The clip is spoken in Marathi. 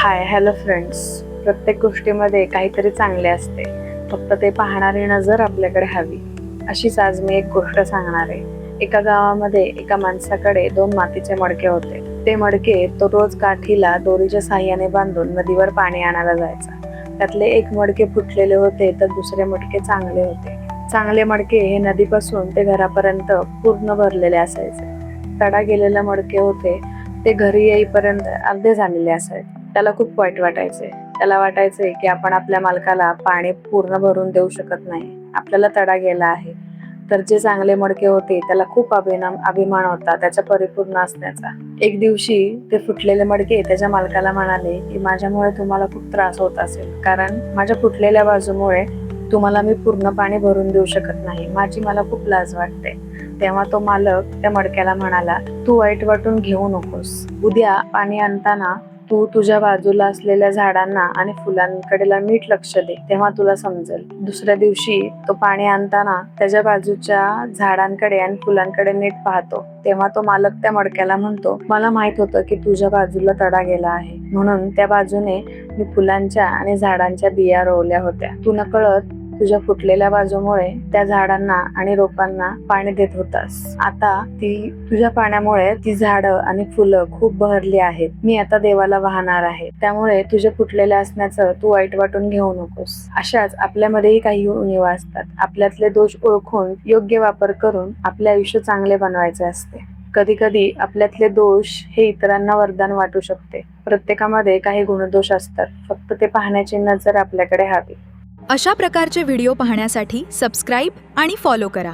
Hello friends. प्रत्येक गोष्टीमध्ये काहीतरी चांगले असते, फक्त ते पाहणारी नजर आपल्याकडे हवी. अशीच आज मी एक गोष्ट सांगणार आहे. एका गावामध्ये एका माणसाकडे 2 मातीचे मडके होते. ते मडके तो रोज काठीला दोरीच्या साह्याने बांधून नदीवर पाणी आणायला जायचा. त्यातले एक मडके फुटलेले होते तर दुसरे मडके चांगले होते. चांगले मडके हे नदीपासून ते घरापर्यंत पूर्ण भरलेले असायचे. तडा गेलेले मडके होते ते घरी येईपर्यंत अर्धे झालेले असायचे. त्याला खूप वाईट वाटायचे. त्याला वाटायचे की आपण आपल्या मालकाला पाणी पूर्ण भरून देऊ शकत नाही. आपल्याला तडा गेला आहे. तर जे चांगले मडके होते त्याला खूप अभिमान होता त्याच्या परिपूर्ण असण्याचा. एक दिवशी ते फुटलेले मडके त्याच्या मालकाला म्हणाले की माझ्यामुळे तुम्हाला खूप त्रास होत असेल, कारण माझ्या फुटलेल्या बाजूमुळे तुम्हाला मी पूर्ण पाणी भरून देऊ शकत नाही. मला खूप लाज वाटते. तेव्हा तो मालक त्या मडक्याला म्हणाला, तू वाईट वाटून घेऊ नकोस. उद्या पाणी आणताना तू तुझ्या बाजूला असलेल्या झाडांना आणि फुलांकडे नीट लक्ष दे, तेव्हा तुला समजेल. दुसऱ्या दिवशी तो पाणी आणताना त्याच्या बाजूच्या झाडांकडे आणि फुलांकडे नीट पाहतो. तेव्हा तो मालक त्या मडक्याला म्हणतो, मला माहित होतं की तुझ्या बाजूला तडा गेला आहे, म्हणून त्या बाजूने मी फुलांच्या आणि झाडांच्या बिया रोवल्या होत्या. तू नकळत तुझ्या फुटलेल्या बाजूमुळे त्या झाडांना आणि रोपांना पाणी देत होतास. आता तुझ्या पाण्यामुळे ती झाडं आणि फुलं खूप बहरली आहेत. मी आता देवाला वाहणार आहे. त्यामुळे तुझ्या फुटलेल्या असण्याचं तू वाईट वाटून घेऊ नकोस. अशाच आपल्यामध्येही काही उणीवा असतात. आपल्यातले दोष ओळखून योग्य वापर करून आपले आयुष्य चांगले बनवायचे असते. कधी कधी आपल्यातले दोष हे इतरांना वरदान वाटू शकते. प्रत्येकामध्ये काही गुणदोष असतात, फक्त ते पाहण्याची नजर आपल्याकडे हवी. अशा प्रकारचे व्हिडिओ पाहण्यासाठी सबस्क्राईब आणि फॉलो करा.